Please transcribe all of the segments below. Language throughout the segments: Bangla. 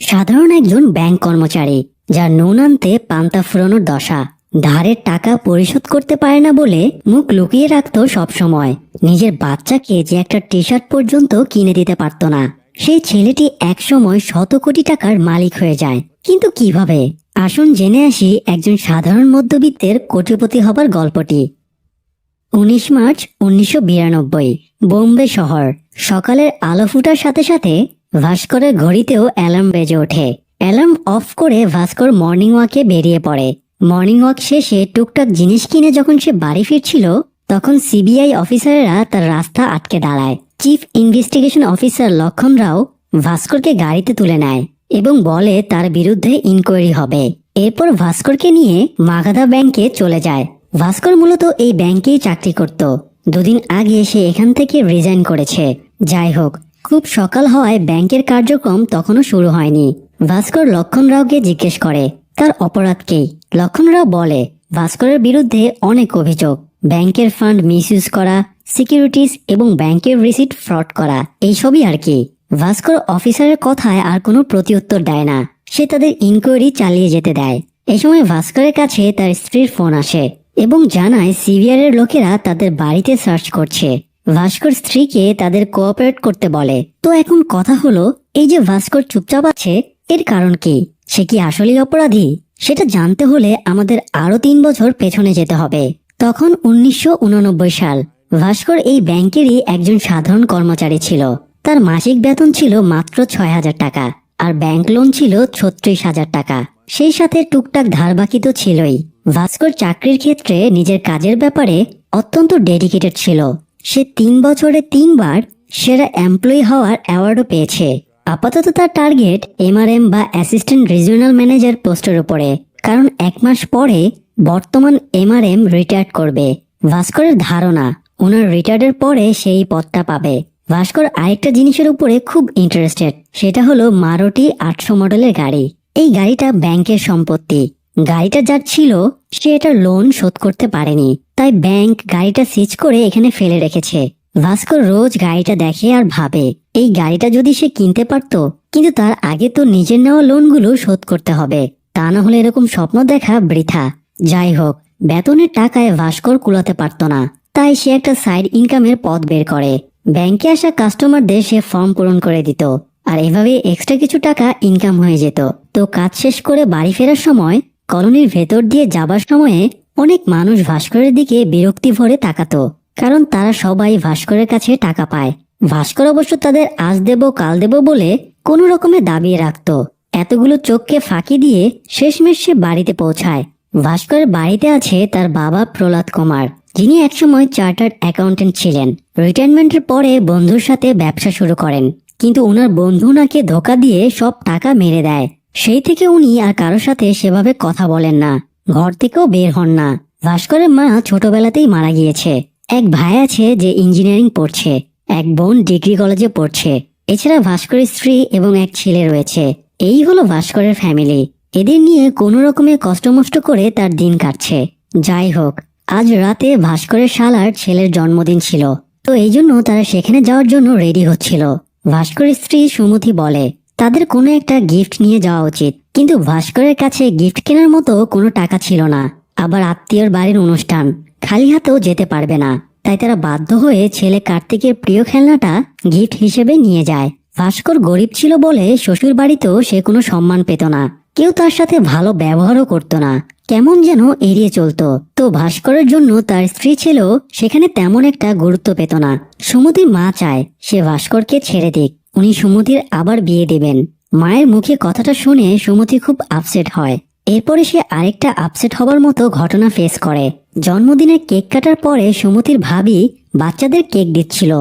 সাধারণ একজন ব্যাংক কর্মচারী, যার নুন আনতে পান্তা ফুরানোর দশা। ধারের টাকা পরিশোধ করতে পারে না বলে মুখ লুকিয়ে রাখত সবসময়। নিজের বাচ্চাকে যে একটা টি শার্ট পর্যন্ত কিনে দিতে পারত না। সেই ছেলেটি একসময় শত কোটি টাকার মালিক হয়ে যায়, কিন্তু কিভাবে? আসুন জেনে আসি একজন সাধারণ মধ্যবিত্তের কোটিপতি হবার গল্পটি। 19 মার্চ 1992, বোম্বে শহর। সকালের আলো ফুটার সাথে সাথে ভাস্করের ঘড়িতেও অ্যালার্ম বেজে ওঠে। অ্যালার্ম অফ করে ভাস্কর মর্নিং ওয়াকে বেরিয়ে পড়ে। মর্নিং ওয়াক শেষে টুকটাক জিনিস কিনে যখন সে বাড়ি ফিরছিল, তখন সিবিআই অফিসাররা তার রাস্তা আটকে দাঁড়ায়। চিফ ইনভেস্টিগেশন অফিসার লক্ষণ রাও ভাস্করকে গাড়িতে তুলে নেয় এবং বলে তার বিরুদ্ধে ইনকোয়ারি হবে। এরপর ভাস্করকে নিয়ে মাগাধা ব্যাংকে চলে যায়। ভাস্কর মূলত এই ব্যাংকেই চাকরি করত। দুদিন আগে সে এখান থেকে রিজাইন করেছে। যাই হোক, খুব সকাল হওয়ায় ব্যাংকের কার্যক্রম তখনও শুরু হয়নি। ভাস্কর লক্ষণ রাওকে জিজ্ঞেস করে তার অপরাধ কি। লক্ষণ রাও বলে ভাস্করের বিরুদ্ধে অনেক অভিযোগ, ব্যাংকের ফান্ড মিসইউজ করা, সিকিউরিটিজ এবং ব্যাংকের রিসিট ফ্রড করা, এইসবই আর কি। ভাস্কর অফিসারের কথায় আর কোনো প্রতিউত্তর দেয় না। সে তাদের ইনকোয়ারি চালিয়ে যেতে দেয়। এই সময় ভাস্করের কাছে তার স্ত্রীর ফোন আসে এবং জানায় সিবিআই এর লোকেরা তাদের বাড়িতে সার্চ করছে। ভাস্কর স্ত্রীকে তাদের কোঅপারেট করতে বলে। তো এখন কথা হলো, এই যে ভাস্কর চুপচাপ আছে, এর কারণ কি? সে কি আসলেই অপরাধী? সেটা জানতে হলে আমাদের আরো 3 বছর পেছনে যেতে হবে। তখন 1989 সাল। ভাস্কর এই ব্যাংকেরই একজন সাধারণ কর্মচারী ছিল। তার মাসিক বেতন ছিল মাত্র 6,000 টাকা, আর ব্যাংক লোন ছিল 36,000 টাকা। সেই সাথে টুকটাক ধার বাকি তো ছিলই। ভাস্কর চাকরির ক্ষেত্রে নিজের কাজের ব্যাপারে অত্যন্ত ডেডিকেটেড ছিল। সে 3 বছরে 3 বার সেরা এমপ্লয়ি হওয়ার অ্যাওয়ার্ডও পেয়েছে। আপাতত তার টার্গেট এমআরএম বা অ্যাসিস্ট্যান্ট রিজিওনাল ম্যানেজার পোস্টের উপরে, কারণ 1 মাস পরে বর্তমান এমআরএম রিটায়ার করবে। ভাস্করের ধারণা ওনার রিটায়ারের পরে সেই পদটা পাবে। ভাস্কর আরেকটা জিনিসের উপরে খুব ইন্টারেস্টেড, সেটা হলো মারুতি 800 মডেলের গাড়ি। এই গাড়িটা ব্যাংকের সম্পত্তি। গাড়িটা যার ছিল সে এটার লোন শোধ করতে পারেনি, তাই ব্যাংক গাড়িটা সিজ করে এখানে ফেলে রেখেছে। ভাস্কর রোজ গাড়িটা দেখে আর ভাবে এই গাড়িটা যদি সে কিনতে পারত, কিন্তু তার আগে তো নিজের নেওয়া লোনগুলো শোধ করতে হবে, তা না হলে এরকম স্বপ্ন দেখা বৃথা। যাই হোক, বেতনের টাকায় ভাস্কর কুলাতে পারত না, তাই সে একটা সাইড ইনকামের পথ বের করে। ব্যাংকে আসা কাস্টমারদের সে ফর্ম পূরণ করে দিত, আর এভাবে এক্সট্রা কিছু টাকা ইনকাম হয়ে যেত। তো কাজ শেষ করে বাড়ি ফেরার সময় কলোনির ভেতর দিয়ে যাবার সময়ে অনেক মানুষ ভাস্করের দিকে বিরক্তি ভরে তাকাতো, কারণ তারা সবাই ভাস্করের কাছে টাকা পায়। ভাস্কর অবশ্য তাদের আজ দেব কাল দেব বলে কোনো রকমে দাবিয়ে রাখত। এতগুলো চোখকে ফাঁকি দিয়ে শেষমেশ সে বাড়িতে পৌঁছায়। ভাস্করের বাড়িতে আছে তার বাবা প্রহ্লাদ কুমার, যিনি একসময় চার্টার্ড অ্যাকাউন্টেন্ট ছিলেন। রিটায়ারমেন্টের পরে বন্ধুর সাথে ব্যবসা শুরু করেন, কিন্তু ওনার বন্ধু নাকি ধোকা দিয়ে সব টাকা মেরে দেয়। সেই থেকে উনি আর কারোর সাথে সেভাবে কথা বলেন না, ঘর থেকেও বের হন না। ভাস্করের মা ছোটবেলাতেই মারা গিয়েছে। এক ভাই আছে যে ইঞ্জিনিয়ারিং পড়ছে, এক বোন ডিগ্রি কলেজে পড়ছে। এছাড়া ভাস্করের স্ত্রী এবং এক ছেলে রয়েছে। এই হলো ভাস্করের ফ্যামিলি। এদের নিয়ে কোনো রকমে কষ্টমষ্ট করে তার দিন কাটছে। যাই হোক, আজ রাতে ভাস্করের শালার ছেলের জন্মদিন ছিল, তো এই জন্য তারা সেখানে যাওয়ার জন্য রেডি হচ্ছিল। ভাস্করের স্ত্রী সুমতি বলে তাদের কোনো একটা গিফট নিয়ে যাওয়া উচিত, কিন্তু ভাস্করের কাছে গিফট কেনার মতো কোনো টাকা ছিল না। আবার আত্মীয়র বাড়ির অনুষ্ঠান, খালি হাতেও যেতে পারবে না। তাই তারা বাধ্য হয়ে ছেলে কার্তিকের প্রিয় খেলনাটা গিফট হিসেবে নিয়ে যায়। ভাস্কর গরিব ছিল বলে শ্বশুর বাড়িতেও সে কোনো সম্মান পেত না, কেউ তার সাথে ভালো ব্যবহারও করতো না, কেমন যেন এড়িয়ে চলতো। তো ভাস্করের জন্য তার স্ত্রী ছেলেও সেখানে তেমন একটা গুরুত্ব পেত না। সুমতির মা চায় সে ভাস্করকে ছেড়ে দিক, উনি সুমতির আবার বিয়ে দেবেন। মায়ের মুখে কথাটা শুনে সুমতি খুব আপসেট হয়। এরপরে সে আরেকটা আপসেট হবার মতো ঘটনা ফেস করে। জন্মদিনের কেক কাটার পরে সুমতির ভাবি বাচ্চাদের কেক দিচ্ছিল,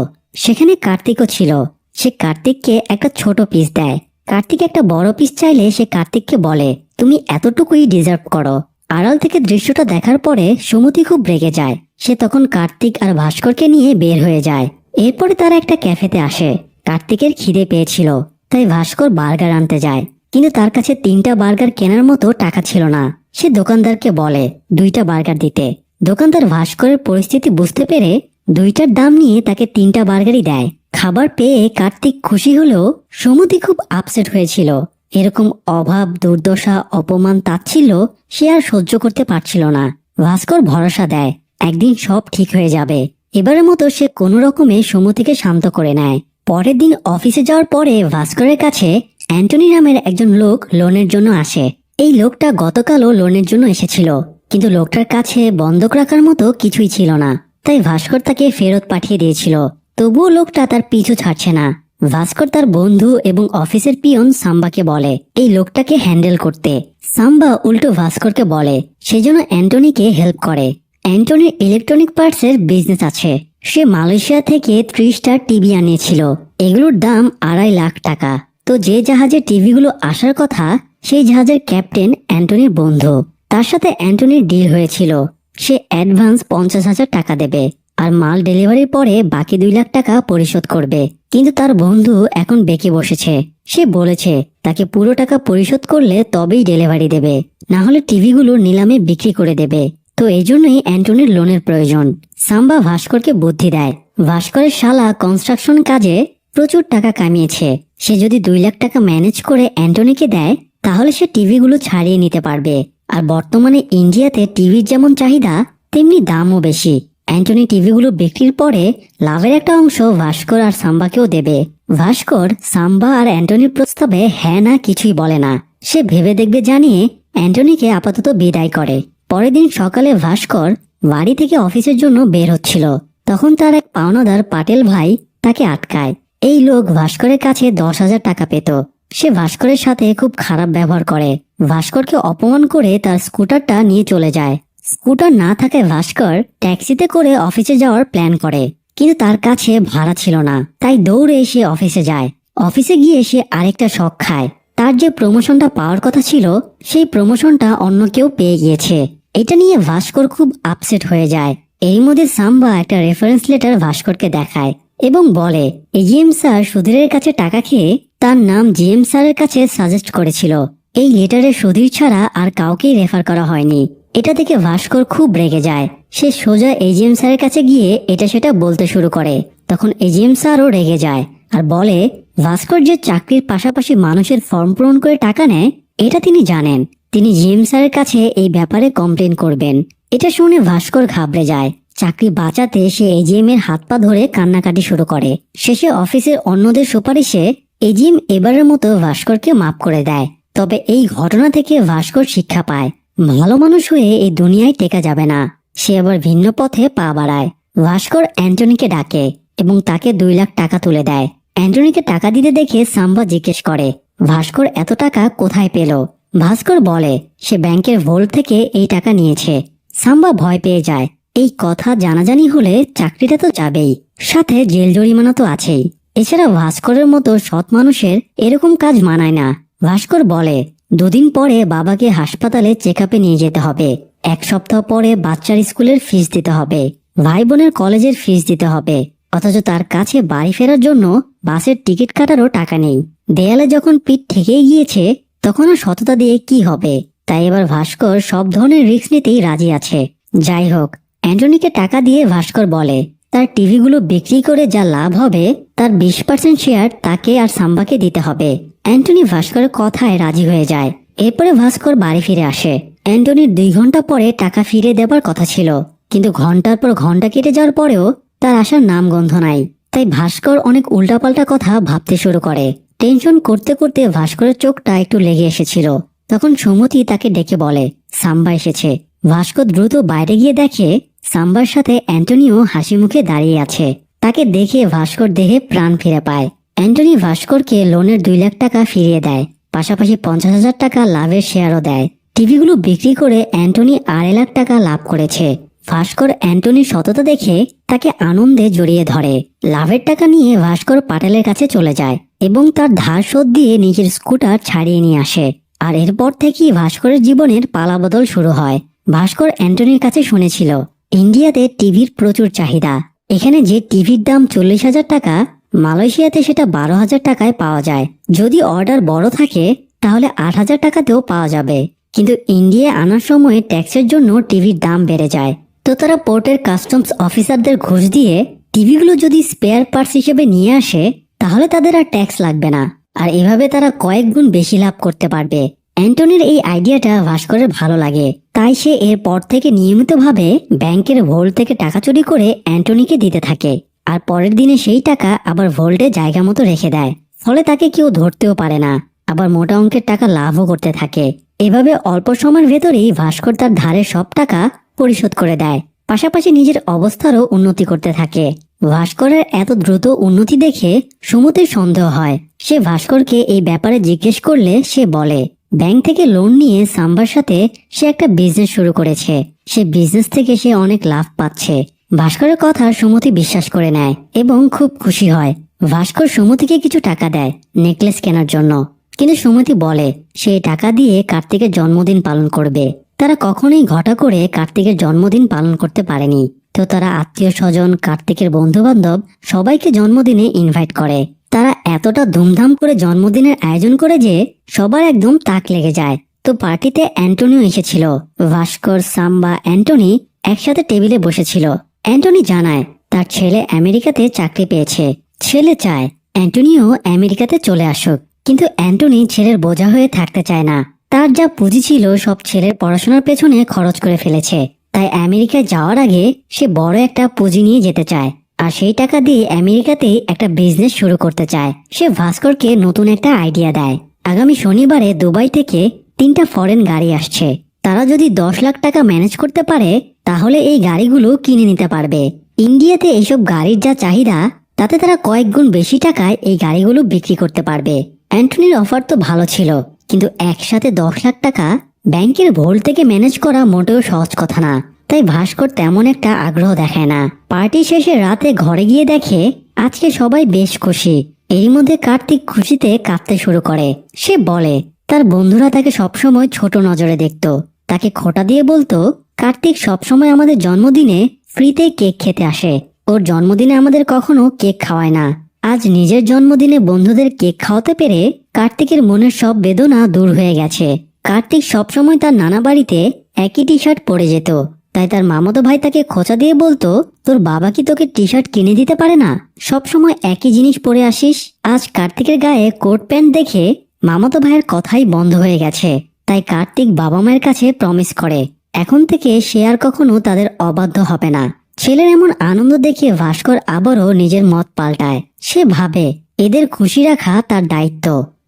সেখানে কার্তিকও ছিল। সে কার্তিককে একটা ছোট পিস দেয়। কার্তিক একটা বড় পিস চাইলে সে কার্তিককে বলে তুমি এতটুকুই ডিজার্ভ করো। আড়াল থেকে দৃশ্যটা দেখার পরে সুমতি খুব রেগে যায়। সে তখন কার্তিক আর ভাস্করকে নিয়ে বের হয়ে যায়। এরপরে তারা একটা ক্যাফেতে আসে। কার্তিকের খিদে পেয়েছিল, তাই ভাস্কর বার্গার আনতে যায়, কিন্তু তার কাছে 3টা বার্গার কেনার মতো টাকা ছিল না। সে দোকানদারকে বলে 2টা বার্গার দিতে। দোকানদার ভাস্করের পরিস্থিতি বুঝতে পেরে 2টার দাম নিয়ে তাকে 3টা বার্গারই দেয়। খাবার পেয়ে কার্তিক খুশি হলেও সুমতি খুব আপসেট হয়েছিল। এরকম অভাব, দুর্দশা, অপমান, তাচ্ছিল্য সে আর সহ্য করতে পারছিল না। ভাস্কর ভরসা দেয় একদিন সব ঠিক হয়ে যাবে। এবারের মতো সে কোনো রকমে সুমতিকে শান্ত করে নেয়। পরের দিন অফিসে যাওয়ার পরে ভাস্করের কাছে অ্যান্টনি নামের একজন লোক লোনের জন্য আসে। এই লোকটা গতকালও লোনের জন্য এসেছিল, কিন্তু লোকটার কাছে বন্ধক রাখার মতো কিছুই ছিল না, তাই ভাস্কর তাকে ফেরত পাঠিয়ে দিয়েছিল। তবুও লোকটা তার পিছু ছাড়ছে না। ভাস্কর তার বন্ধু এবং অফিসের পিয়ন সাম্বাকে বলে এই লোকটাকে হ্যান্ডেল করতে। সাম্বা উল্টো ভাস্করকে বলে সেজন্য অ্যান্টনিকে হেল্প করে। অ্যান্টনির ইলেকট্রনিক পার্টসের বিজনেস আছে। সে মালয়েশিয়া থেকে 30টা টিভি আনিয়েছিল। এগুলোর দাম 2.5 লাখ টাকা। তো যে জাহাজে টিভিগুলো আসার কথা সেই জাহাজের ক্যাপ্টেন অ্যান্টনির বন্ধু। তার সাথে অ্যান্টনির ডিল হয়েছিল, সে অ্যাডভান্স 50,000 টাকা দেবে আর মাল ডেলিভারির পরে বাকি 2 লাখ টাকা পরিশোধ করবে। কিন্তু তার বন্ধু এখন বেঁকে বসেছে। সে বলেছে তাকে পুরো টাকা পরিশোধ করলে তবেই ডেলিভারি দেবে, না হলে টিভিগুলো নিলামে বিক্রি করে দেবে। তো এই জন্যই অ্যান্টনির লোনের প্রয়োজন। সাম্বা ভাস্করকে বুদ্ধি দেয়। ভাস্করের শালা কনস্ট্রাকশন কাজে প্রচুর টাকা কামিয়েছে। সে যদি 2 লাখ টাকা ম্যানেজ করে অ্যান্টনিকে দেয় তাহলে সে টিভিগুলো ছাড়িয়ে নিতে পারবে। আর বর্তমানে ইন্ডিয়াতে টিভির যেমন চাহিদা তেমনি দামও বেশি। অ্যান্টনি টিভিগুলো বিক্রির পরে লাভের একটা অংশ ভাস্কর আর সাম্বাকেও দেবে। ভাস্কর সাম্বা আর অ্যান্টনির প্রস্তাবে হ্যাঁ না কিছুই বলে না। সে ভেবে দেখবে জানিয়ে অ্যান্টনিকে আপাতত বিদায় করে। পরের দিন সকালে ভাস্কর বাড়ি থেকে অফিসের জন্য বের হচ্ছিল, তখন তার এক পাওনাদার পাটেল ভাই তাকে আটকায়। এই লোক ভাস্করের কাছে 10,000 টাকা পেত। সে ভাস্করের সাথে খুব খারাপ ব্যবহার করে, ভাস্করকে অপমান করে তার স্কুটারটা নিয়ে চলে যায়। স্কুটার না থাকায় ভাস্কর ট্যাক্সিতে করে অফিসে যাওয়ার প্ল্যান করে, কিন্তু তার কাছে ভাড়া ছিল না, তাই দৌড়ে সে অফিসে যায়। অফিসে গিয়ে সে আরেকটা শক খায়। তার যে প্রমোশনটা পাওয়ার কথা ছিল সেই প্রমোশনটা অন্য কেউ পেয়ে গিয়েছে। এটা নিয়ে ভাস্কর খুব আপসেট হয়ে যায়। এই মধ্যে সাম্বা একটা রেফারেন্স লেটার ভাস্করকে দেখায় এবং বলে এজিএম স্যার সুধীরের কাছে টাকা খেয়ে তার নাম জিএম স্যারের কাছে সাজেস্ট করেছিল। এই লেটারে সুধীর ছাড়া আর কাউকেই রেফার করা হয়নি। এটা দেখে ভাস্কর খুব রেগে যায়। সে সোজা এজিএম স্যারের কাছে গিয়ে এটা সেটা বলতে শুরু করে। তখন এজিএম স্যারও রেগে যায় আর বলে ভাস্কর যে চাকরির পাশাপাশি মানুষের ফর্ম পূরণ করে টাকা নেয় এটা তিনি জানেন। তিনি জিএম স্যারের কাছে এই ব্যাপারে কমপ্লেন করবেন। এটা শুনে ভাস্কর ঘাবড়ে যায়। চাকরি বাঁচাতে সে এজিএম এর হাত পা ধরে কান্নাকাটি শুরু করে। শেষে অফিসের অন্যদের সুপারিশে এজিএম এবারের মতো ভাস্করকে মাফ করে দেয়। তবে এই ঘটনা থেকে ভাস্কর শিক্ষা পায়, ভালো মানুষ হয়ে এই দুনিয়ায় টেকা যাবে না। সে আবার ভিন্ন পথে পা বাড়ায়। ভাস্কর অ্যান্টনিকে ডাকে এবং তাকে 2 লাখ টাকা তুলে দেয়। অ্যান্টনিকে টাকা দিতে দেখে সাম্বা জিজ্ঞেস করে ভাস্কর এত টাকা কোথায় পেল। ভাস্কর বলে সে ব্যাংকের ভোল্ট থেকে এই টাকা নিয়েছে। সাম্বা ভয় পেয়ে যায়। এই কথা জানাজানি হলে চাকরিটা তো যাবেই, সাথে জেল জরিমানা তো আছেই। এছাড়া ভাস্করের মতো সৎ মানুষের এরকম কাজ মানায় না। ভাস্কর বলে 2 দিন পরে বাবাকে হাসপাতালে চেক আপে নিয়ে যেতে হবে, 1 সপ্তাহ পরে বাচ্চার স্কুলের ফিস দিতে হবে, ভাই বোনের কলেজের ফিস দিতে হবে। অথচ তার কাছে বাড়ি ফেরার জন্য বাসের টিকিট কাটারও টাকা নেই। দেয়ালে যখন পিঠ ঠেকেই গিয়েছে তখন আর সততা দিয়ে কি হবে। তাই এবার ভাস্কর সব ধরনের রিস্ক নিতেই রাজি আছে। যাই হোক, অ্যান্টনিকে টাকা দিয়ে ভাস্কর বলে তার টিভিগুলো বিক্রি করে যা লাভ হবে তার 20% শেয়ার তাকে আর সাম্বাকে দিতে হবে। অ্যান্টনি ভাস্করের কথায় রাজি হয়ে যায়। এরপরে ভাস্কর বাড়ি ফিরে আসে। অ্যান্টনির 2 ঘন্টা পরে টাকা ফিরে দেবার কথা ছিল, কিন্তু ঘন্টার পর ঘন্টা কেটে যাওয়ার পরেও তার আসার নাম গন্ধ নাই। তাই ভাস্কর অনেক উল্টাপাল্টা কথা ভাবতে শুরু করে। টেনশন করতে করতে ভাস্করের চোখটা একটু লেগে এসেছিল। তখন সুমতি তাকে ডেকে বলে সাম্বা এসেছে। ভাস্কর দ্রুত বাইরে গিয়ে দেখে সাম্বার সাথে অ্যান্টনিও হাসি মুখে দাঁড়িয়ে আছে। তাকে দেখে ভাস্কর দেহে প্রাণ ফিরে পায়। অ্যান্টনি ভাস্করকে লোনের 2 লাখ টাকা ফিরিয়ে দেয়, পাশাপাশি 50,000 টাকা লাভের শেয়ারও দেয়। টিভিগুলো বিক্রি করে অ্যান্টনি 2.5 লাখ টাকা লাভ করেছে। ভাস্কর অ্যান্টনির সততা দেখে তাকে আনন্দে জড়িয়ে ধরে। লাভের টাকা নিয়ে ভাস্কর পাটেলের কাছে চলে যায় এবং তার ধার শোধ দিয়ে নিজের স্কুটার ছাড়িয়ে নিয়ে আসে। আর এরপর থেকেই ভাস্করের জীবনের পালাবদল শুরু হয়। ভাস্কর অ্যান্টনির কাছে শুনেছিল ইন্ডিয়াতে টিভির প্রচুর চাহিদা। এখানে যে টিভির দাম 40,000 টাকা, মালয়েশিয়াতে সেটা 12,000 টাকায় পাওয়া যায়। যদি অর্ডার বড় থাকে তাহলে 8,000 টাকাতেও পাওয়া যাবে। কিন্তু ইন্ডিয়ায় আনার সময় ট্যাক্সের জন্য টিভির দাম বেড়ে যায়। তো তারা পোর্টের কাস্টমস অফিসারদের ঘুষ দিয়ে টিভিগুলো যদি স্পেয়ার পার্টস হিসেবে নিয়ে আসে তাহলে তাদের আর ট্যাক্স লাগবে না। আর এভাবে তারা কয়েক গুণ বেশি লাভ করতে পারবে। অ্যান্টনির এই আইডিয়াটা ভাস্করের ভালো লাগে, তাই সে এরপর থেকে নিয়মিতভাবে ব্যাংকের ভোল্ট থেকে টাকা চুরি করে অ্যান্টনিকে দিতে থাকে। আর পরের দিনে সেই টাকা আবার ভোল্টে জায়গা মতো রেখে দেয়, ফলে তাকে কেউ ধরতেও পারে না, আবার মোটা অঙ্কের টাকা লাভও করতে থাকে। এভাবে অল্প সময়ের ভেতরেই ভাস্কর তার ধারের সব টাকা পরিশোধ করে দেয়, পাশাপাশি নিজের অবস্থারও উন্নতি করতে থাকে। ভাস্করের এত দ্রুত উন্নতি দেখে সুমতির সন্দেহ হয়। সে ভাস্করকে এই ব্যাপারে জিজ্ঞেস করলে সে বলে, ব্যাংক থেকে লোন নিয়ে সাম্বার সাথে সে একটা বিজনেস শুরু করেছে, সে বিজনেস থেকে সে অনেক লাভ পাচ্ছে। ভাস্করের কথা সুমতি বিশ্বাস করে নেয় এবং খুব খুশি হয়। ভাস্কর সুমতিকে কিছু টাকা দেয় নেকলেস কেনার জন্য, কিন্তু সুমতি বলে সে টাকা দিয়ে কার্তিকের জন্মদিন পালন করবে। তারা কখনোই ঘটা করে কার্তিকের জন্মদিন পালন করতে পারেনি, তো তারা আত্মীয় স্বজন, কার্তিকের বন্ধু বান্ধব সবাইকে জন্মদিনে ইনভাইট করে। তারা এতটা ধুমধাম করে জন্মদিনের আয়োজন করে যে সবার একদম তাক লেগে যায়। তো পার্টিতে অ্যান্টনিও এসেছিল। ভাস্কর, সাম্বা, অ্যান্টনি একসাথে টেবিলে বসেছিল। অ্যান্টনি জানায় তার ছেলে আমেরিকাতে চাকরি পেয়েছে। ছেলে চায় অ্যান্টনিও আমেরিকাতে চলে আসুক, কিন্তু অ্যান্টনি ছেলের বোঝা হয়ে থাকতে চায় না। তার যা পুঁজি ছিল সব ছেলের পড়াশোনার পেছনে খরচ করে ফেলেছে, তাই আমেরিকায় যাওয়ার আগে সে বড় একটা পুঁজি নিয়ে যেতে চায়, আর সেই টাকা দিয়ে আমেরিকাতেই একটা বিজনেস শুরু করতে চায়। সে ভাস্করকে নতুন একটা আইডিয়া দেয়। আগামী শনিবারে দুবাই থেকে 3টা ফরেন গাড়ি আসছে, তারা যদি 10 লাখ টাকা ম্যানেজ করতে পারে তাহলে এই গাড়িগুলো কিনে নিতে পারবে। ইন্ডিয়াতে এইসব গাড়ির যা চাহিদা, তাতে তারা কয়েক গুণ বেশি টাকায় এই গাড়িগুলো বিক্রি করতে পারবে। অ্যান্টনির অফার তো ভালো ছিল, কিন্তু একসাথে 10 লাখ টাকা ব্যাংকের ভোল্ট থেকে ম্যানেজ করা মোটেও সহজ কথা না, তাই ভাস্কর তেমন একটা আগ্রহ দেখায় না। পার্টি শেষে রাতে ঘরে গিয়ে দেখে আজকে সবাই বেশ খুশি। এর মধ্যে কার্তিক খুশিতে কাঁদতে শুরু করে। সে বলে তার বন্ধুরা তাকে সবসময় ছোট নজরে দেখত, তাকে খোঁটা দিয়ে বলতো কার্তিক সবসময় আমাদের জন্মদিনে ফ্রিতে কেক খেতে আসে, ওর জন্মদিনে আমাদের কখনো কেক খাওয়ায় না। আজ নিজের জন্মদিনে বন্ধুদের কেক খাওয়াতে পেরে কার্তিকের মনের সব বেদনা দূর হয়ে গেছে। কার্তিক সবসময় তার নানা বাড়িতে একই টি শার্ট পরে যেত, তাই তার মামাতো ভাই তাকে খোঁচা দিয়ে বলতো তোর বাবা কি তোকে টি শার্ট কিনে দিতে পারে না, সবসময় একই জিনিস পরে আসিস। আজ কার্তিকের গায়ে কোট প্যান্ট দেখে মামাতো ভাইয়ের কথাই বন্ধ হয়ে গেছে, তাই কার্তিক বাবা মায়ের কাছে প্রমিস করে এখন থেকে সে আর কখনো তাদের অবাধ্য হবে না। ছেলের এমন আনন্দ দেখে ভাস্কর আবারও নিজের মত পাল্টায়। সে ভাবে এদের খুশি রাখা তার দায়িত্ব,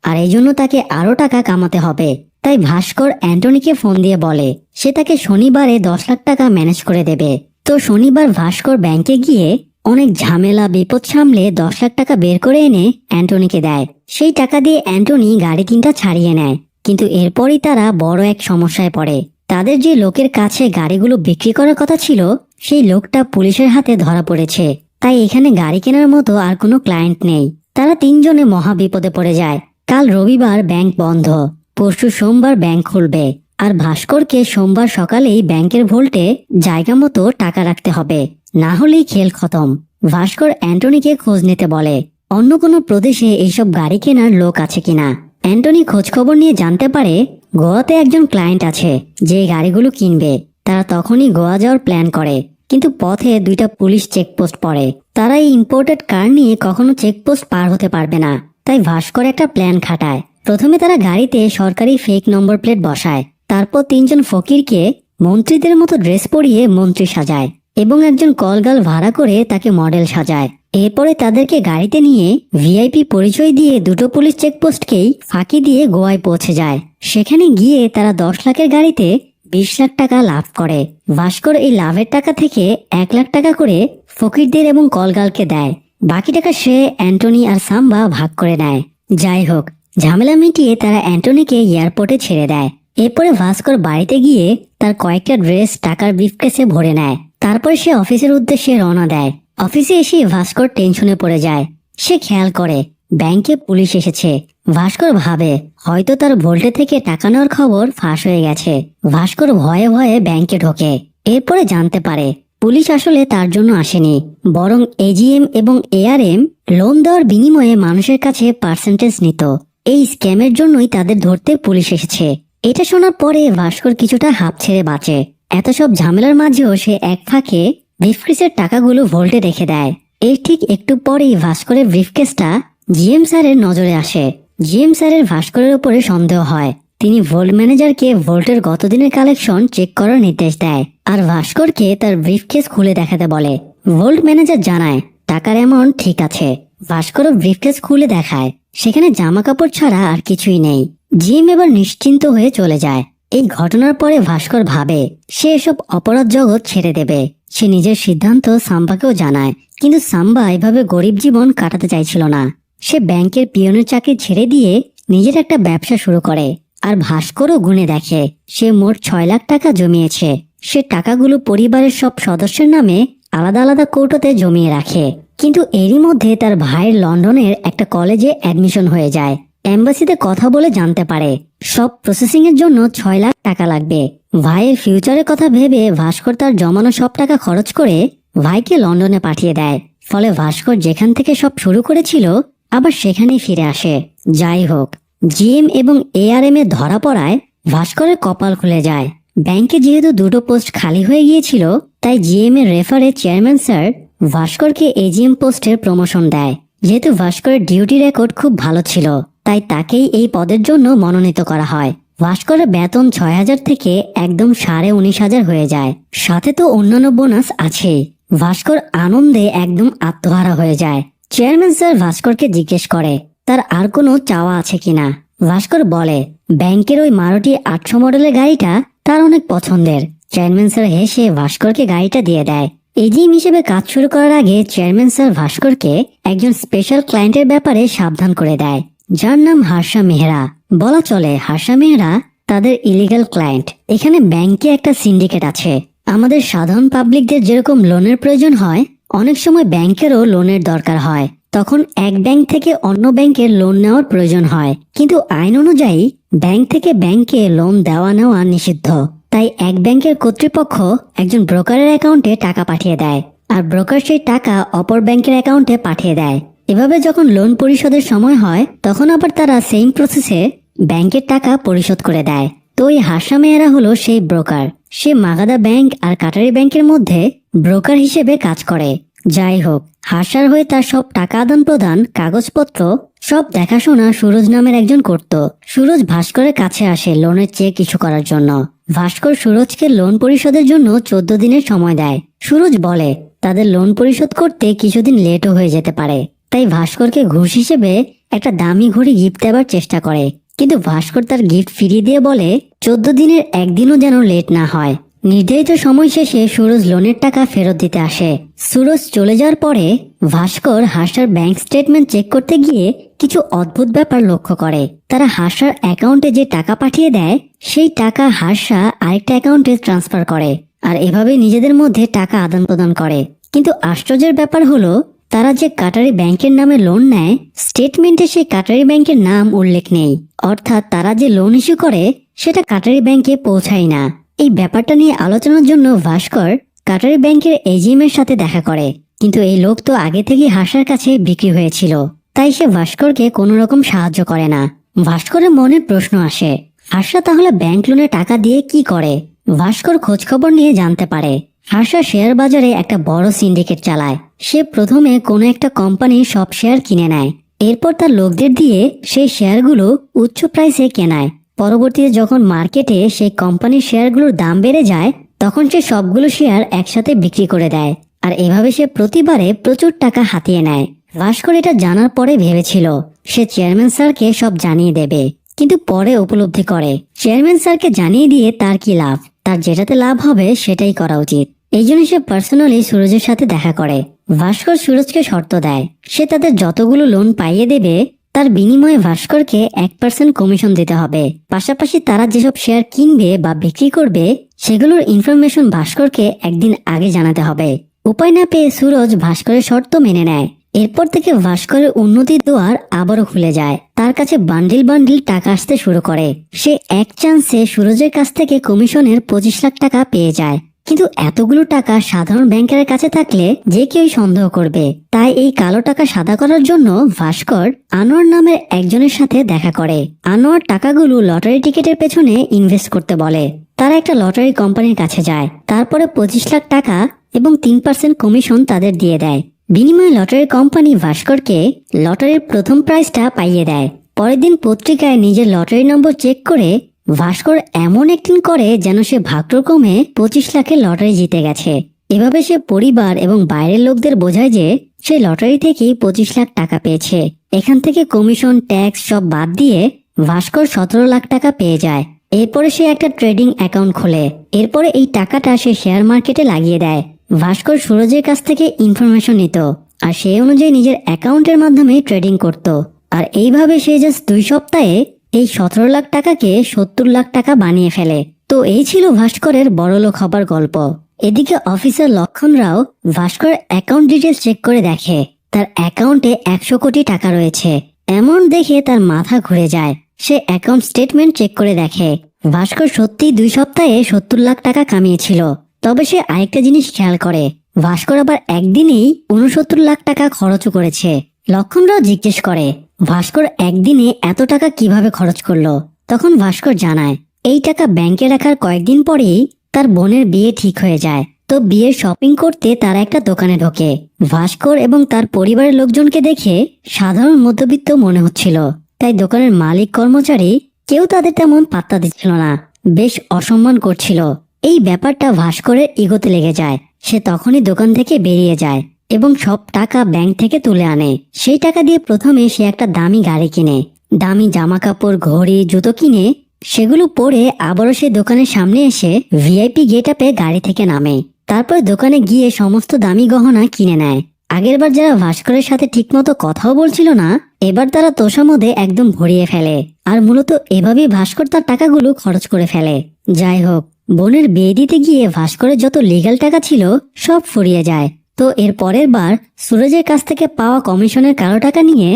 আর এই জন্য তাকে আরো টাকা কামাতে হবে। তাই ভাস্কর অ্যান্টনিকে ফোন দিয়ে বলে সে তাকে শনিবারে 10 লাখ টাকা ম্যানেজ করে দেবে। তো শনিবার ভাস্কর ব্যাংকে গিয়ে অনেক ঝামেলা বিপদ সামলে 10 লাখ টাকা বের করে এনে অ্যান্টনিকে দেয়। সেই টাকা দিয়ে অ্যান্টনি গাড়ি 3টা ছাড়িয়ে নেয়, কিন্তু এরপরই তারা বড় এক সমস্যায় পড়ে। তাদের যে লোকের কাছে গাড়িগুলো বিক্রি করার কথা ছিল সেই লোকটা পুলিশের হাতে ধরা পড়েছে, তাই এখানে গাড়ি কেনার মতো আর কোনো ক্লায়েন্ট নেই। তারা 3জনে মহা বিপদে পড়ে যায়। কাল রবিবার ব্যাংক বন্ধ, পরশু সোমবার ব্যাংক খুলবে, আর ভাস্করকে সোমবার সকালেই ব্যাংকের ভোল্টে জায়গা মতো টাকা রাখতে হবে, না হলেই খেল খতম। ভাস্কর অ্যান্টনিকে খোঁজ নিতে বলে অন্য কোনো প্রদেশে এইসব গাড়ি কেনার লোক আছে কিনা। অ্যান্টনি খোঁজ খবর নিয়ে জানতে পারে গোয়াতে একজন ক্লায়েন্ট আছে যে গাড়িগুলো কিনবে। তারা তখনই গোয়া যাওয়ার প্ল্যান করে, কিন্তু পথে 2টা পুলিশ চেকপোস্ট পড়ে। তারা এই ইম্পোর্টেড কার নিয়ে কখনো চেকপোস্ট পার হতে পারবে না, তাই ভাস্কর একটা প্ল্যান খাটায়। প্রথমে তারা গাড়িতে সরকারি ফেক নম্বর প্লেট বসায়, তারপর 3জন ফকিরকে মন্ত্রীদের মতো ড্রেস পরিয়ে মন্ত্রী সাজায় এবং একজন কলগাল ভাড়া করে তাকে মডেল সাজায়। এরপরে তাদেরকে গাড়িতে নিয়ে ভিআইপি পরিচয় দিয়ে 2টো পুলিশ চেকপোস্টকেই ফাঁকি দিয়ে গোয়ায় পৌঁছে যায়। সেখানে গিয়ে তারা 10 লাখের গাড়িতে 20 লাখ টাকা লাভ করে। ভাস্কর এই লাভের টাকা থেকে 1 লাখ টাকা করে ফকিরদের এবং কলগালকে দেয়। বাকি টাকা সে, অ্যান্টনি আর সাম্বা ভাগ করে নেয়। যাই হোক, ঝামেলা মিটিয়ে তারা অ্যান্টনিকে এয়ারপোর্টে ছেড়ে দেয়। এরপরে ভাস্কর বাড়িতে গিয়ে তার কয়েকটা ড্রেস টাকার ব্রিফকেসে ভরে নেয়। তারপরে সে অফিসের উদ্দেশ্যে রওনা দেয়। অফিসে এসে ভাস্কর টেনশনে পড়ে যায়। সে খেয়াল করে ব্যাংকে পুলিশ এসেছে। ভাস্কর ভাবে হয়তো তার ভোল্টে থেকে টাকা নেওয়ার খবর ফাঁস হয়ে গেছে। ভাস্কর ভয়ে ভয়ে ব্যাংকে ঢোকে। এরপরে জানতে পারে পুলিশ আসলে তার জন্য আসেনি, বরং এজিএম এবং এআরএম লোন দেওয়ার বিনিময়ে মানুষের কাছে পার্সেন্টেজ নিত। এই স্ক্যামের জন্যই তাদের ধরতে পুলিশ এসেছে। এটা শোনার পরে ভাস্কর কিছুটা হাঁপ ছেড়ে বাঁচে। এত সব ঝামেলার মাঝেও সে এক ফাঁকে ব্রিফকেসের টাকাগুলো ভোল্টে রেখে দেয়। এর ঠিক একটু পরেই ভাস্করের ব্রিফকেসটা জিএম স্যারের নজরে আসে। জিএম স্যারের ভাস্করের উপরে সন্দেহ হয়। তিনি ভোল্ট ম্যানেজারকে ভোল্টের গতদিনের কালেকশন চেক করার নির্দেশ দেয় আর ভাস্করকে তার ব্রিফকেস খুলে দেখাতে বলে। ভোল্ট ম্যানেজার জানায় টাকার অ্যামাউন্ট ঠিক আছে। ভাস্করও ব্রিফকেস খুলে দেখায় সেখানে জামা কাপড় ছাড়া আর কিছুই নেই। জিএম এবার নিশ্চিন্ত হয়ে চলে যায়। এই ঘটনার পরে ভাস্কর ভাবে সে এসব অপরাধ জগৎ ছেড়ে দেবে। সে নিজের সিদ্ধান্ত সাম্বাকেও জানায়, কিন্তু সাম্বা এভাবে গরিব জীবন কাটাতে চাইছিল না। সে ব্যাংকের পিয়নের চাকরি ছেড়ে দিয়ে নিজের একটা ব্যবসা শুরু করে। আর ভাস্করও গুণে দেখে সে মোট 6 লাখ টাকা জমিয়েছে। সে টাকাগুলো পরিবারের সব সদস্যের নামে আলাদা আলাদা কৌটোতে জমিয়ে রাখে। কিন্তু এরই মধ্যে তার ভাইয়ের লন্ডনের একটা কলেজে অ্যাডমিশন হয়ে যায়। এম্বাসিতে কথা বলে জানতে পারে সব প্রসেসিং এর জন্য 6 লাখ টাকা লাগবে। ভাইয়ের ফিউচারের কথা ভেবে ভাস্কর তার জমানো সব টাকা খরচ করে ভাইকে লন্ডনে পাঠিয়ে দেয়। ফলে ভাস্কর যেখান থেকে সব শুরু করেছিল আবার সেখানেই ফিরে আসে। যাই হোক, জিএম এবং এআরএম এ ধরা পড়ায় ভাস্করের কপাল খুলে যায়। ব্যাংকে যেহেতু দুটো পোস্ট খালি হয়ে গিয়েছিল, তাই জিএম এর রেফারে চেয়ারম্যান স্যার ভাস্করকে এজিএম পোস্টের প্রমোশন দেয়। যেহেতু ভাস্করের ডিউটি রেকর্ড খুব ভালো ছিল, তাই তাকেই এই পদের জন্য মনোনীত করা হয়। ভাস্করের বেতন 6,000 থেকে একদম 19,500 হয়ে যায়। সাথে তো অন্যান্য বোনাস আছেই। ভাস্কর আনন্দে একদম আত্মহারা হয়ে যায়। চেয়ারম্যান স্যার ভাস্করকে জিজ্ঞেস করে তার আর কোনো চাওয়া আছে কিনা। ভাস্কর বলে ব্যাংকের ওই মারুতি 800 মডেলের গাড়িটা তার অনেক পছন্দের। চেয়ারম্যান স্যার হেসে ভাস্করকে গাড়িটা দিয়ে দেয়। এজিএম হিসেবে কাজ শুরু করার আগে চেয়ারম্যান স্যার ভাস্করকে একজন স্পেশাল ক্লায়েন্টের ব্যাপারে সাবধান করে দেয়, যার নাম হার্ষা মেহরা। বলা চলে হার্ষা মেহরা তাদের ইলিগাল ক্লায়েন্ট। এখানে ব্যাংকে একটা সিন্ডিকেট আছে। আমাদের সাধারণ পাবলিকদের যেরকম লোনের প্রয়োজন হয়, অনেক সময় ব্যাংকেরও লোনের দরকার হয়। তখন এক ব্যাংক থেকে অন্য ব্যাংকের লোন নেওয়ার প্রয়োজন হয়, কিন্তু আইন অনুযায়ী ব্যাংক থেকে ব্যাংকে লোন দেওয়া নেওয়া নিষিদ্ধ। তাই এক ব্যাংকের কর্তৃপক্ষ একজন ব্রোকারের অ্যাকাউন্টে টাকা পাঠিয়ে দেয়, আর ব্রোকার সেই টাকা অপর ব্যাংকের অ্যাকাউন্টে পাঠিয়ে দেয়। এভাবে যখন লোন পরিশোধের সময় হয়, তখন আবার তারা সেম প্রসেসে ব্যাংকের টাকা পরিশোধ করে দেয়। তো এই হার্ষা মেহরা হলো সেই ব্রোকার। সে মাগাদা ব্যাংক আর কাটারি ব্যাংকের মধ্যে ব্রোকার হিসেবে কাজ করে। যাই হোক, হার্ষার হয়ে তার সব টাকা আদান প্রদান, কাগজপত্র সব দেখাশোনা সুরজ নামের একজন করত। সুরজ ভাস্করের কাছে আসে লোনের চেক ইস্যু করার জন্য। ভাস্কর সুরজকে লোন পরিশোধের জন্য 14 দিনের সময় দেয়। সুরজ বলে তাদের লোন পরিশোধ করতে কিছুদিন লেটও হয়ে যেতে পারে, তাই ভাস্করকে ঘুষ হিসেবে একটা দামি ঘড়ি গিফট দেওয়ার চেষ্টা করে। কিন্তু ভাস্কর তার গিফট ফিরিয়ে দিয়ে বলে 14 দিনের একদিনও যেন লেট না হয়। নির্ধারিত সময় শেষে সুরজ লোনের টাকা ফেরত দিতে আসে। সুরজ চলে যাওয়ার পরে ভাস্কর হার্ষার ব্যাংক স্টেটমেন্ট চেক করতে গিয়ে কিছু অদ্ভুত ব্যাপার লক্ষ্য করে। তারা হার্ষার অ্যাকাউন্টে যে টাকা পাঠিয়ে দেয়, সেই টাকা হার্ষা আরেকটা অ্যাকাউন্টে ট্রান্সফার করে, আর এভাবে নিজেদের মধ্যে টাকা আদান প্রদান করে। কিন্তু আশ্চর্যের ব্যাপার হলো, তারা যে কাটারি ব্যাংকের নামে লোন নেয়, স্টেটমেন্টে সেই কাটারি ব্যাংকের নাম উল্লেখ নেই। অর্থাৎ তারা যে লোন ইস্যু করে সেটা কাটারি ব্যাংকে পৌঁছায় না। এই ব্যাপারটা নিয়ে আলোচনার জন্য ভাস্কর কাটারি ব্যাংকের এজিএম এর সাথে দেখা করে, কিন্তু এই লোক তো আগে থেকেই হার্ষার কাছে বিক্রি হয়েছিল, তাই সে ভাস্করকে কোনো রকম সাহায্য করে না। ভাস্করের মনে প্রশ্ন আসে, হার্ষা তাহলে ব্যাংক লোনে টাকা দিয়ে কি করে? ভাস্কর খোঁজখবর নিয়ে জানতে পারে হার্ষা শেয়ার বাজারে একটা বড় সিন্ডিকেট চালায়। সে প্রথমে কোনো একটা কোম্পানির সব শেয়ার কিনে নেয়, এরপর তার লোকদের দিয়ে সেই শেয়ারগুলো উচ্চ প্রাইসে কেনায়। পরবর্তীতে যখন মার্কেটে সেই কোম্পানির শেয়ারগুলোর দাম বেড়ে যায়, তখন সে সবগুলো শেয়ার একসাথে বিক্রি করে দেয়, আর এভাবে সে প্রতিবারে প্রচুর টাকা হাতিয়ে নেয়। ভাস্কর এটা জানার পরে ভেবেছিল সে চেয়ারম্যান স্যারকে সব জানিয়ে দেবে, কিন্তু পরে উপলব্ধি করে চেয়ারম্যান স্যারকে জানিয়ে দিয়ে তার কি লাভ। তার যেটাতে লাভ হবে সেটাই করা উচিত। এই জন্য সে পার্সোনালি সুরজের সাথে দেখা করে। ভাস্কর সুরজকে শর্ত দেয় সে তাদের যতগুলো লোন পাইয়ে দেবে, তার বিনিময়ে ভাস্করকে 1% কমিশন দিতে হবে। পাশাপাশি তারা যেসব শেয়ার কিনবে বা বিক্রি করবে, সেগুলোর ইনফরমেশন ভাস্করকে একদিন আগে জানাতে হবে। উপায় না পেয়ে সুরজ ভাস্করের শর্ত মেনে নেয়। এরপর থেকে ভাস্করের উন্নতির দুয়ার আবারও খুলে যায়। তার কাছে বান্ডিল বান্ডিল টাকা আসতে শুরু করে। সে এক চান্সে সুরজের কাছ থেকে কমিশনের 25 লাখ টাকা পেয়ে যায়। কিন্তু এতগুলো টাকা সাধারণ ব্যাংকের কাছে থাকলে যে কেউ সন্দেহ করবে। তাই এই কালো টাকা সাদা করার জন্য ভাস্কর আনোয়ার নামের একজনের সাথে দেখা করে। আনোয়ার টাকাগুলো লটারি টিকিটের পেছনে ইনভেস্ট করতে বলে। তারা একটা লটারি কোম্পানির কাছে যায়, তারপরে 25 লাখ টাকা এবং 3% কমিশন তাদের দিয়ে দেয়। বিনিময়ে লটারি কোম্পানি ভাস্করকে লটারির প্রথম প্রাইজটা পাইয়ে দেয়। পরের দিন পত্রিকায় নিজের লটারি নম্বর চেক করে ভাস্কর এমন অ্যাক্টিং করে যেন সে ভাগ্যক্রমে 25 লাখের লটারি জিতে গেছে। এভাবে সে পরিবার এবং বাইরের লোকদের বোঝায় যে সে লটারি থেকেই 25 লাখ টাকা পেয়েছে। এখান থেকে কমিশন, ট্যাক্স সব বাদ দিয়ে ভাস্কর 17 লাখ টাকা পেয়ে যায়। এরপরে সে একটা ট্রেডিং অ্যাকাউন্ট খোলে। এরপরে এই টাকাটা সে শেয়ার মার্কেটে লাগিয়ে দেয়। ভাস্কর সুরজের কাছ থেকে ইনফরমেশন নিত আর সেই অনুযায়ী নিজের অ্যাকাউন্টের মাধ্যমে ট্রেডিং করত। আর এইভাবে সে জাস্ট 2 সপ্তাহে এই 17 লাখ টাকাকে 70 লাখ টাকা বানিয়ে ফেলে। তো এই ছিল ভাস্করের বড়লোক হবার গল্প। এদিকে অফিসার লক্ষণ রাও ভাস্কর অ্যাকাউন্ট ডিটেলস চেক করে দেখে তার অ্যাকাউন্টে 100 কোটি টাকা রয়েছে। এমন দেখে তার মাথা ঘুরে যায়। সে অ্যাকাউন্ট স্টেটমেন্ট চেক করে দেখে ভাস্কর সত্যি 2 সপ্তাহে 70 লাখ টাকা কামিয়েছিল। তবে সে আরেকটা জিনিস খেয়াল করে, ভাস্কর আবার একদিনেই 69 লাখ টাকা খরচও করেছে। লক্ষণরাও জিজ্ঞেস করে ভাস্কর একদিনে এত টাকা কিভাবে খরচ করলো। তখন ভাস্কর জানায় এই টাকা ব্যাংকে রাখার কয়েকদিন পরেই তার বোনের বিয়ে ঠিক হয়ে যায়। তো বিয়ের শপিং করতে তারা একটা দোকানে ঢোকে। ভাস্কর এবং তার পরিবারের লোকজনকে দেখে সাধারণ মধ্যবিত্ত মনে হচ্ছিল, তাই দোকানের মালিক কর্মচারী কেউ তাদের তেমন পাত্তা দিচ্ছিল না, বেশ অসম্মান করছিল। এই ব্যাপারটা ভাস্করের ইগোতে লেগে যায়। সে তখনই দোকান থেকে বেরিয়ে যায় এবং সব টাকা ব্যাংক থেকে তুলে আনে। সেই টাকা দিয়ে প্রথমে সে একটা দামি গাড়ি কিনে, দামি জামা কাপড়, ঘড়ি, জুতো কিনে সেগুলো পরে আবারও সে দোকানের সামনে এসে ভিআইপি গেট আপে গাড়ি থেকে নামে। তারপর দোকানে গিয়ে সমস্ত দামি গহনা কিনে নেয়। আগেরবার যারা ভাস্করের সাথে ঠিকমতো কথাও বলছিল না, এবার তারা তোষামোদে একদম ভরিয়ে ফেলে। আর মূলত এভাবেই ভাস্কর তার টাকাগুলো খরচ করে ফেলে। যাই হোক, বোনের বিয়ে দিতে গিয়ে ভাস্করের যত লিগ্যাল টাকা ছিল সব ফুরিয়ে যায়। তো এর পরের বার সুরজের কাছ থেকে পাওয়া কমিশনের কালো টাকা নিয়ে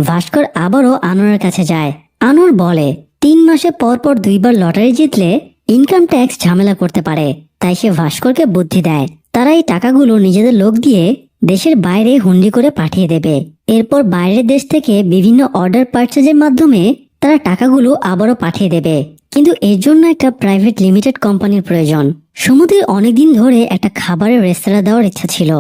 ভাস্কর আবারও আনোয়ারের কাছে যায়। আনোয়ার বলে 3 মাসে পর পর 2 বার লটারি জিতলে ইনকাম ট্যাক্স ঝামেলা করতে পারে। তাই সে ভাস্করকে বুদ্ধি দেয় তারা এই টাকাগুলো নিজেদের লোক দিয়ে দেশের বাইরে হুন্ডি করে পাঠিয়ে দেবে। এরপর বাইরের দেশ থেকে বিভিন্ন অর্ডার পারচেজের মাধ্যমে তারা টাকাগুলো আবারও পাঠিয়ে দেবে। কিন্তু এর জন্য একটা প্রাইভেট লিমিটেড কোম্পানির প্রয়োজন। সুমতির অনেকদিন ধরে একটা খাবারের রেস্তোরাঁ দেওয়ার ইচ্ছা ছিল।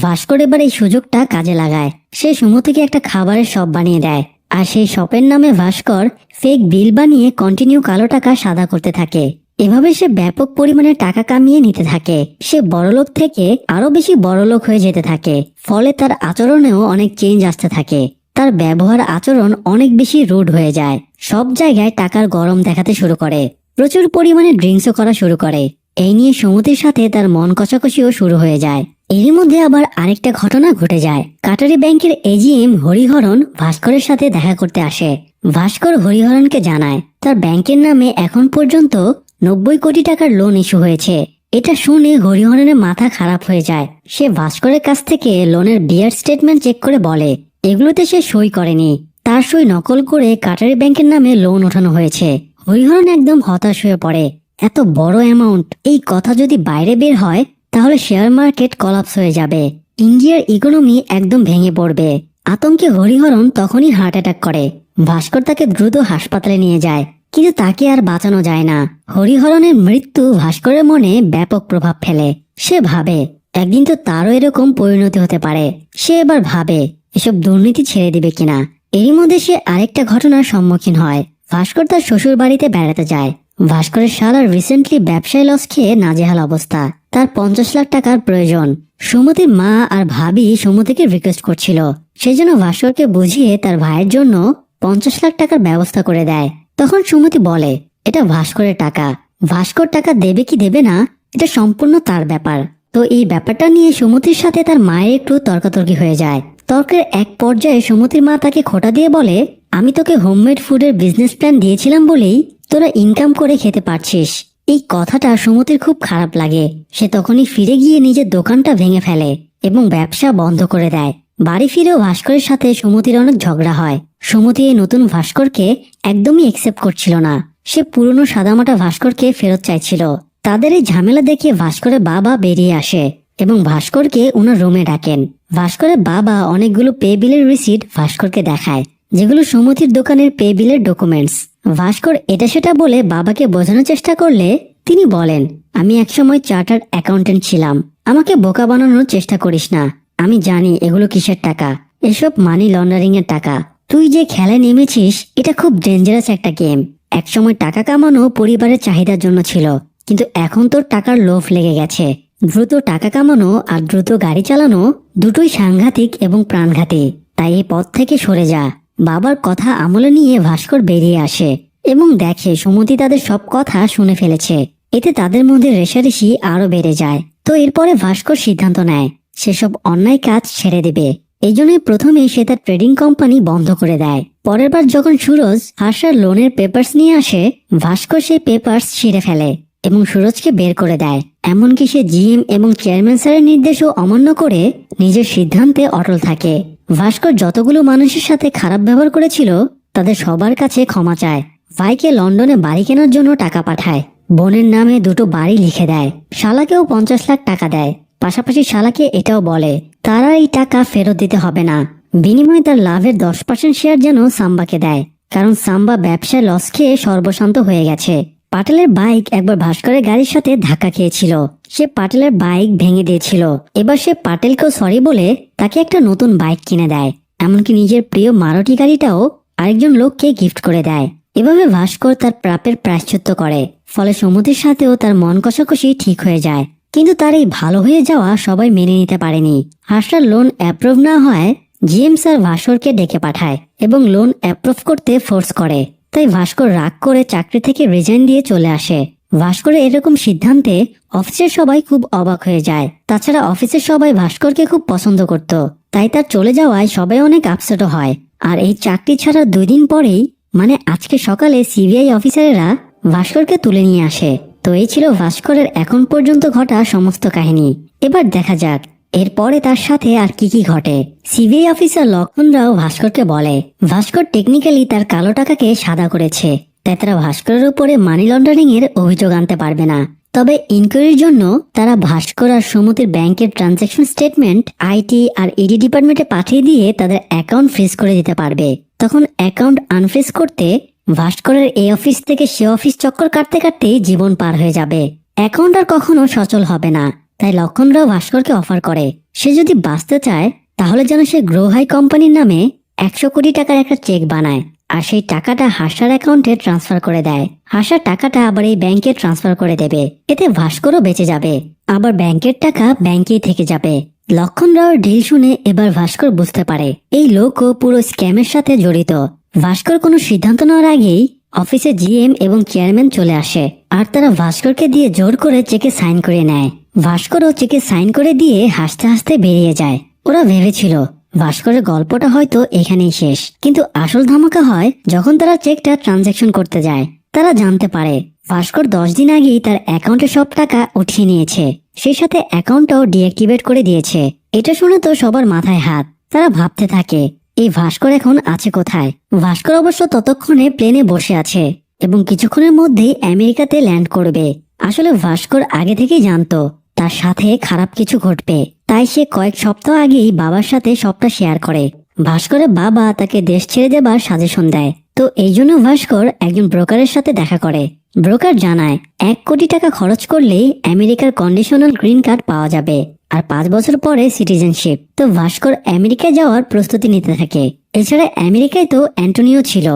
ভাস্কর এবার এই সুযোগটা কাজে লাগায়। সে সুমতিকে একটা খাবারের শপ বানিয়ে দেয়। আর সেই শপের নামে ভাস্কর ফেক বিল বানিয়ে কন্টিনিউ কালো টাকা সাদা করতে থাকে। এভাবে সে ব্যাপক পরিমাণে টাকা কামিয়ে নিতে থাকে। সে বড়লোক থেকে আরো বেশি বড়লোক হয়ে যেতে থাকে। ফলে তার আচরণেও অনেক চেঞ্জ আসতে থাকে। তার ব্যবহার আচরণ অনেক বেশি রুড হয়ে যায়। সব জায়গায় টাকার গরম দেখাতে শুরু করে। প্রচুর পরিমাণে ড্রিঙ্কসও করা শুরু করে। এই নিয়ে সুমতির সাথে তার মন কষাকষিও শুরু হয়ে যায়। এরই মধ্যে আবার আরেকটা ঘটনা ঘটে যায়। কাটারি ব্যাংকের এজিএম হরিহরন ভাস্করের সাথে দেখা করতে আসে। ভাস্কর হরিহরনকে জানায় তার ব্যাংকের নামে এখন পর্যন্ত 90 কোটি টাকার লোন ইস্যু হয়েছে। এটা শুনে হরিহরনের মাথা খারাপ হয়ে যায়। সে ভাস্করের কাছ থেকে লোনের বিয়ার স্টেটমেন্ট চেক করে বলে এগুলোতে সে সই করেনি, তার সই নকল করে কাটারি ব্যাংকের নামে লোন ওঠানো হয়েছে। হরিহরন একদম হতাশ হয়ে পড়ে। এত বড় অ্যামাউন্ট, এই কথা যদি বাইরে বের হয় তাহলে শেয়ার মার্কেট কলাপস হয়ে যাবে, ইন্ডিয়ার ইকোনমি একদম ভেঙে পড়বে। আতঙ্কে হরিহরন তখনই হার্ট অ্যাটাক করে। ভাস্কর তাকে দ্রুত হাসপাতালে নিয়ে যায়, কিন্তু তাকে আর বাঁচানো যায় না। হরিহরনের মৃত্যু ভাস্করের মনে ব্যাপক প্রভাব ফেলে। সে ভাবে একদিন তো তারও এরকম পরিণতি হতে পারে। সে এবার ভাবে এসব দুর্নীতি ছেড়ে দিবে কিনা। এরই মধ্যে সে আরেকটা ঘটনার সম্মুখীন হয়। ভাস্কর তার শ্বশুর বাড়িতে বেড়াতে যায়। ভাস্করের শালার রিসেন্টলি ব্যবসায় লস খেয়ে নাজেহাল অবস্থা। তার 50 লাখ টাকার প্রয়োজন। সুমতির মা আর ভাবি সুমতিকে রিকোয়েস্ট করছিল সেই জন্য ভাস্করকে বুঝিয়ে তার ভাইয়ের জন্য 50 লাখ টাকার ব্যবস্থা করে দেয়। তখন সুমতি বলে এটা ভাস্করের টাকা, ভাস্কর টাকা দেবে কি দেবে না এটা সম্পূর্ণ তার ব্যাপার। তো এই ব্যাপারটা নিয়ে সুমতির সাথে তার মায়ের একটু তর্কাতর্কি হয়ে যায়। তর্কের এক পর্যায়ে সুমতির মা তাকে খোঁটা দিয়ে বলে আমি তোকে হোমমেড ফুডের বিজনেস প্ল্যান দিয়েছিলাম বলেই তোরা ইনকাম করে খেতে পারছিস। এই কথাটা সুমতির খুব খারাপ লাগে। সে তখনই ফিরে গিয়ে নিজের দোকানটা ভেঙে ফেলে এবং ব্যবসা বন্ধ করে দেয়। বাড়ি ফিরেও ভাস্করের সাথে সুমতির অনেক ঝগড়া হয়। সুমতি এই নতুন ভাস্করকে একদমই একসেপ্ট করছিল না। সে পুরনো সাদামাটা ভাস্করকে ফেরত চাইছিল। তাদের এই ঝামেলা দেখে ভাস্করের বাবা বেরিয়ে আসে এবং ভাস্করকে ওনার রুমে ডাকেন। ভাস্করের বাবা অনেকগুলো পে বিলের রিসিট ভাস্করকে দেখায়, যেগুলো সুমতির দোকানের পে বিলের ডকুমেন্টস। ভাস্কর এটা সেটা বলে বাবাকে বোঝানোর চেষ্টা করলে তিনি বলেন আমি একসময় চার্টার্ড অ্যাকাউন্টেন্ট ছিলাম, আমাকে বোকা বানানোর চেষ্টা করিস না। আমি জানি এগুলো কিসের টাকা, এসব মানি লন্ডারিং এর টাকা। তুই যে খেলায় নেমেছিস এটা খুব ডেঞ্জারাস একটা গেম। একসময় টাকা কামানো পরিবারের চাহিদার জন্য ছিল, কিন্তু এখন তোর টাকার লোভ লেগে গেছে। দ্রুত টাকা কামানো আর দ্রুত গাড়ি চালানো দুটোই সাংঘাতিক এবং প্রাণঘাতী। তাই এই পথ থেকে সরে যা। বাবার কথা আমলে নিয়ে ভাস্কর বেরিয়ে আসে এবং দেখে সুমতি তাদের সব কথা শুনে ফেলেছে। এতে তাদের মধ্যে রেষারেষি আরো বেড়ে যায়। তো এরপরে ভাস্কর সিদ্ধান্ত নেয় সেসব অন্যায় কাজ ছেড়ে দেবে। এই জন্যই প্রথমে সে তার ট্রেডিং কোম্পানি বন্ধ করে দেয়। পরের বার যখন সুরজ হাসার লোনের পেপারস নিয়ে আসে, ভাস্কর সেই পেপারস ছিঁড়ে ফেলে এবং সুরজকে বের করে দেয়। এমনকি সে জিএম এবং চেয়ারম্যান স্যারের নির্দেশও অমান্য করে নিজের সিদ্ধান্তে অটল থাকে। ভাস্কর যতগুলো মানুষের সাথে খারাপ ব্যবহার করেছিল তাদের সবার কাছে ক্ষমা চায়। ভাইকে লন্ডনে বাড়ি কেনার জন্য টাকা পাঠায়, বোনের নামে দুটো বাড়ি লিখে দেয়, শালাকেও 50 লাখ টাকা দেয়। পাশাপাশি শালাকে এটাও বলে তারা এই টাকা ফেরত দিতে হবে না, বিনিময়ে তার লাভের 10% শেয়ার যেন সাম্বাকে দেয়, কারণ সাম্বা ব্যবসায় লস খেয়ে সর্বশান্ত হয়ে গেছে। পাটেলের বাইক একবার ভাস্করের গাড়ির সাথে ধাক্কা খেয়েছিল, সে পাটেলের বাইক ভেঙে দিয়েছিল। এবার সে পাটেলকেও সরি বলে তাকে একটা নতুন বাইক কিনে দেয়, এমনকি নিজের প্রিয় মারুতি গাড়িটাও আরেকজন লোককে গিফট করে দেয়। এভাবে ভাস্কর তার প্রাপের প্রায়শ্চিত্ত করে, ফলে সুমতির সাথেও তার মন কষাকষি ঠিক হয়ে যায়। কিন্তু তার এই ভালো হয়ে যাওয়া সবাই মেনে নিতে পারেনি। হাসার লোন অ্যাপ্রুভ না হয় জিএম স্যার ভাস্করকে ডেকে পাঠায় এবং লোন অ্যাপ্রুভ করতে ফোর্স করে। তাই ভাস্কর রাগ করে চাকরি থেকে রিজাইন দিয়ে চলে আসে। ভাস্করের এরকম সিদ্ধান্তে অফিসের সবাই খুব অবাক হয়ে যায়। তাছাড়া অফিসের সবাই ভাস্করকে খুব পছন্দ করত, তাই তার চলে যাওয়ায় সবাই অনেক আপসেটও হয়। আর এই চাকরি ছাড়ার 2 দিন পরেই, মানে আজকে সকালে সিবিআই অফিসারেরা ভাস্করকে তুলে নিয়ে আসে। তো এই ছিল ভাস্করের এখন পর্যন্ত ঘটা সমস্ত কাহিনী। এবার দেখা যাক এরপরে তার সাথে আর কি কি ঘটে। সিবিআই অফিসার লক্ষণ রাও ভাস্করকে বলে ভাস্কর টেকনিক্যালি তার কালো টাকাকে সাদা করেছে, তাই তারা ভাস্করের উপরে মানি লন্ডারিং এর অভিযোগ আনতে পারবে না। তবে ইনকোয়ারির জন্য তারা ভাস্কর আর সুমতির ব্যাংকের ট্রানজাকশন স্টেটমেন্ট আইটি আর ইডি ডিপার্টমেন্টে পাঠিয়ে দিয়ে তাদের অ্যাকাউন্ট ফ্রিজ করে দিতে পারবে। তখন অ্যাকাউন্ট আনফ্রিজ করতে ভাস্করের এই অফিস থেকে সে অফিস চক্কর কাটতে কাটতেই জীবন পার হয়ে যাবে। অ্যাকাউন্ট আর কখনো সচল হবে না। তাই লক্ষণরাও ভাস্করকে অফার করে সে যদি বাঁচতে চায় তাহলে যেন সে গ্রো হাই কোম্পানির নামে 100 কোটি টাকার একটা চেক বানায় আর সেই টাকাটা হাসার অ্যাকাউন্টে ট্রান্সফার করে দেয়। হাসার টাকাটা আবার এই ব্যাংকে ট্রান্সফার করে দেবে, এতে ভাস্করও বেঁচে যাবে, আবার ব্যাংকের টাকা ব্যাংকেই থেকে যাবে। লক্ষণ রাওয়ের ঢিল শুনে এবার ভাস্কর বুঝতে পারে এই লোকও পুরো স্ক্যামের সাথে জড়িত। ভাস্কর কোনো সিদ্ধান্ত নেওয়ার আগেই অফিসে জিএম এবং চেয়ারম্যান চলে আসে আর তারা ভাস্করকে দিয়ে জোর করে চেকে সাইন করে নেয়। ভাস্করও চেকে সাইন করে দিয়ে হাসতে হাসতে বেরিয়ে যায়। ওরা ভেবেছিল ভাস্করের গল্পটা হয়তো এখানেই শেষ, কিন্তু আসল ধামাকা হয় যখন তারা চেকটা ট্রানজাকশন করতে যায়। তারা জানতে পারে ভাস্কর 10 দিন আগেই তার অ্যাকাউন্টে সব টাকা উঠিয়ে নিয়েছে, সেই সাথে অ্যাকাউন্টটাও ডিঅ্যাক্টিভেট করে দিয়েছে। এটা শুনে তো সবার মাথায় হাত। তারা ভাবতে থাকে এই ভাস্কর এখন আছে কোথায়। ভাস্কর অবশ্য ততক্ষণে প্লেনে বসে আছে এবং কিছুক্ষণের মধ্যেই আমেরিকাতে ল্যান্ড করবে। আসলে ভাস্কর আগে থেকেই জানতো তার সাথে খারাপ কিছু ঘটবে, তাই সে কয়েক সপ্তাহ আগেই বাবার সাথে সবটা শেয়ার করে। ভাস্করের বাবা তাকে দেশ ছেড়ে দেবার সাজেশন দেয়। তো এই জন্য ভাস্কর একজন ব্রোকারের সাথে দেখা করে। ব্রোকার জানায় 1 কোটি টাকা খরচ করলেই আমেরিকার কন্ডিশনাল গ্রিন কার্ড পাওয়া যাবে আর 5 বছর পরে সিটিজেনশিপ। তো ভাস্কর আমেরিকায় যাওয়ার প্রস্তুতি নিতে থাকে। এছাড়া আমেরিকায় তো অ্যান্টোনিও ছিল।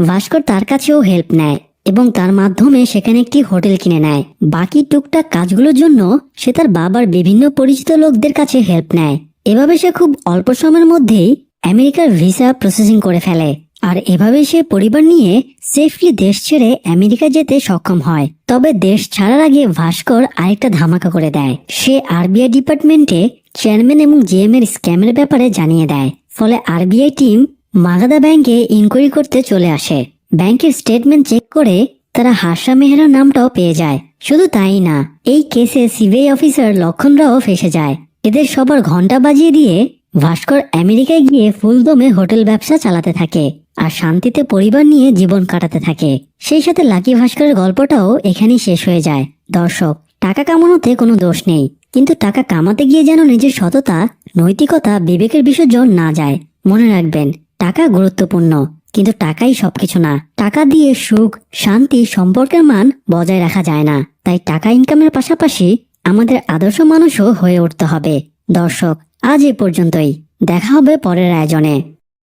ভাস্কর তার কাছেও হেল্প নেয় এবং তার মাধ্যমে সেখানে একটি হোটেল কিনে নেয়। বাকি টুকটাক কাজগুলোর জন্য সে তার বাবার বিভিন্ন পরিচিত লোকদের কাছে হেল্প নেয়। এভাবে সে খুব অল্প সময়ের মধ্যেই আমেরিকার ভিসা প্রসেসিং করে ফেলে আর এভাবে সে পরিবার নিয়ে সেফলি দেশ ছেড়ে আমেরিকা যেতে সক্ষম হয়। তবে দেশ ছাড়ার আগে ভাস্কর আরেকটা ধামাকা করে দেয়। সে আরবিআই ডিপার্টমেন্টে চেয়ারম্যান এবং জিএম এর স্ক্যামের ব্যাপারে জানিয়ে দেয়। ফলে আরবিআই টিম মাগাদা ব্যাংকে ইনকোয়ারি করতে চলে আসে। ব্যাংকের স্টেটমেন্ট চেক করে তারা হাসা মেহরার নামটাও পেয়ে যায়। শুধু তাই না, এই কেসে সিবিআই অফিসার লক্ষণ রাও ফেসে যায়। এদের সবার ঘন্টা বাজিয়ে দিয়ে ভাস্কর আমেরিকায় গিয়ে ফুলদমে হোটেল ব্যবসা চালাতে থাকে আর শান্তিতে পরিবার নিয়ে জীবন কাটাতে থাকে। সেই সাথে লাকি ভাস্করের গল্পটাও এখানেই শেষ হয়ে যায়। দর্শক, টাকা কামানোতে কোনো দোষ নেই, কিন্তু টাকা কামাতে গিয়ে যেন নিজের সততা, নৈতিকতা, বিবেকের বিসর্জন না যায়। মনে রাখবেন, টাকা গুরুত্বপূর্ণ, কিন্তু টাকাই সবকিছু না। টাকা দিয়ে সুখ, শান্তি, সম্পর্কের মান বজায় রাখা যায় না। তাই টাকা ইনকামের পাশাপাশি আমাদের আদর্শ মানুষও হয়ে উঠতে হবে। দর্শক, আজ এ পর্যন্তই। দেখা হবে পরের আয়োজনে।